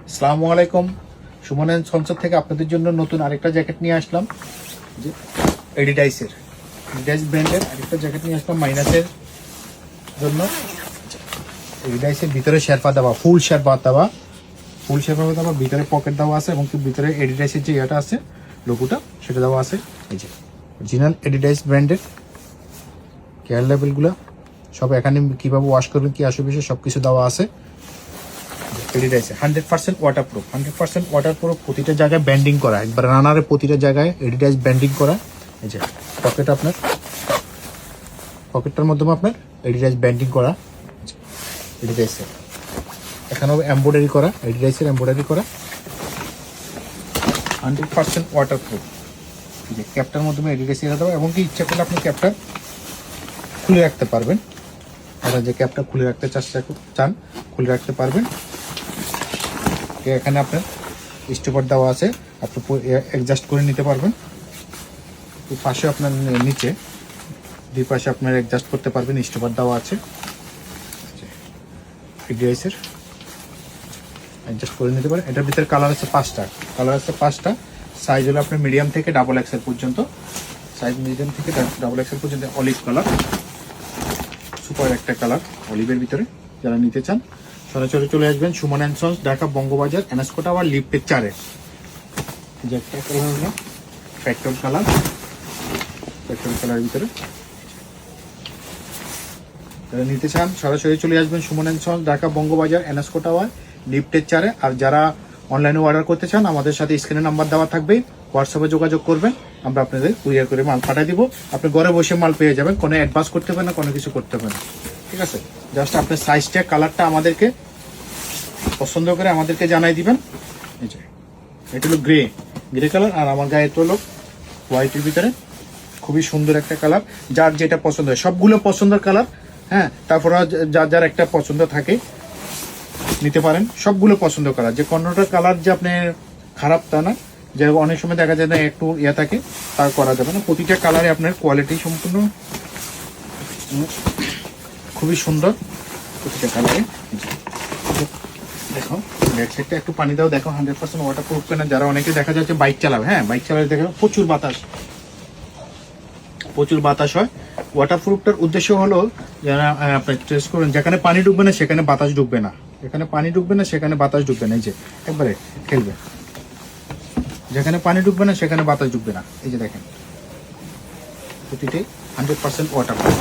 আসসালামু আলাইকুম। Suman and sons থেকে আপনাদের জন্য নতুন আরেকটা জ্যাকেট নিয়ে আসলাম, যে এডিডাইস ব্র্যান্ডের আরেকটা জ্যাকেট নিয়ে আসলাম মাইনাসের জন্য। এডিডাইসের ভিতরে শেরপা দেওয়া, ফুল শেরপা দেওয়া, ভিতরে পকেট দেওয়া আছে এবং ভিতরে এডিডাইসের যে ইয়েটা আছে লোগোটা সেটা দেওয়া আছে। এই যে অরিজিনাল এডিডাইস ব্র্যান্ডের কেয়ার লেভেলগুলো সব এখানে কীভাবে ওয়াশ করবেন, কী আসবে বিষয় সব কিছু দেওয়া আছে। এডিডাইসে 100% ওয়াটারপ্রুফ, 100% ওয়াটারপ্রুফ, প্রতিটা জায়গায় ব্যান্ডিং করা, একবার রানারের প্রতিটা জায়গায় এডিডাইস ব্যান্ডিং করা। এই যে পকেট, আপনার পকেটটার মাধ্যমে আপনার এডিডাইস ব্যান্ডিং করা, এডিডাইসে এখানেও এমব্রয়ডারি করা, এডিডাইসের এমব্রয়ডারি করা, 100% ওয়াটারপ্রুফ। এই যে ক্যাপটার মাধ্যমে এডিডাইসে দেওয়া, এবং কি ইচ্ছা করলে আপনি ক্যাপটা খুলে রাখতে পারবেন। আপনারা যে ক্যাপটা খুলে রাখতে চান খুলে রাখতে পারবেন। এখানে আপনার স্টপার দেওয়া আছে, আপনি অ্যাডজাস্ট করে নিতে পারবেন। পাশে আপনার নিচে দুই পাশে আপনার অ্যাডজাস্ট করতে পারবেন, স্টপার দেওয়া আছে। এডিডাইসের অ্যাডজাস্ট করে নিতে পারেন। এটার ভিতরে কালার আছে পাঁচটা, সাইজ হলো আপনার মিডিয়াম থেকে ডাবল এক্সেল পর্যন্ত, অলিভ কালার, সুপার একটা কালার অলিভের ভিতরে। যারা নিতে চান সরাসরি চলে আসবেন সুমন এন্ড সন্স, ঢাকা বঙ্গবাজার, এনএসকো টাওয়ার, লিফটের 4-এ। যে একটা কালার হলো পেট্রোল কালার ভিতরে। যারা নিতে চান সরাসরি চলে আসবেন সুমন এন্ড সন্স, ঢাকা বঙ্গবাজার, এনএসকো টাওয়ার, লিফটের 4-এ। আর যারা অনলাইনে অর্ডার করতে চান আমাদের সাথে স্ক্রিনে নাম্বার দেওয়া থাকবে, হোয়াটসঅ্যাপে যোগাযোগ করবেন, আমরা আপনাদের কুরিয়ার করে মাল পাঠিয়ে দিব। আপনি ঘরে বসে মাল পেয়ে যাবেন, কোনো অ্যাডভান্স করতে হবে না, কোনো কিছু করতে হবে না, ঠিক আছে? জাস্ট আপনার সাইজটা, কালারটা আমাদেরকে পছন্দ করে আমাদেরকে জানাই দিবেন। এই যে এটা হলো গ্রে কালার, আর আমার গায়ে তো হলো হোয়াইটের ভিতরে, খুবই সুন্দর একটা কালার। যার যেটা পছন্দ হয়, সবগুলো পছন্দের কালার, হ্যাঁ। তারপরে যার একটা পছন্দ থাকে নিতে পারেন, সবগুলো পছন্দ কালার। যে কোনোটা কালার যে আপনি খারাপ তা না, যে অনেক সময় দেখা যায় না একটু ইয়ে থাকে, তা করা যাবে না। প্রতিটা কালারে আপনার কোয়ালিটি সম্পূর্ণ খুবই সুন্দর, প্রতিটা কালারে। দেখো ব্যাক সাইডটা একটু পানি দাও, দেখো 100% ওয়াটারপ্রুফ কিনা। যারা অনেকে দেখা যাচ্ছে বাইক চালাবে, হ্যাঁ বাইক চালাবে, দেখো প্রচুর বাতাস হয়। ওয়াটারপ্রুফটার উদ্দেশ্য হলো যারা আপনি টেস্ট করেন, যেখানে পানি ঢুকবে না সেখানে বাতাস ঢুকবে না, সেখানে বাতাস ঢুকবে না। এই যে একবারে খেলবে, যেখানে পানি ঢুকবে না সেখানে বাতাস ঢুকবে না। এই যে দেখেন প্রতিটি 100% ওয়াটারপ্রুফ,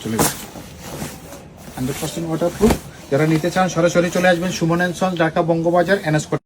চলে যাবে 100% ওয়াটারপ্রুফ। যারা নিতে চান সরাসরি চলে আসবেন সুমন এন্ড সন্স, ঢাকা বঙ্গবাজার, এনএসকো।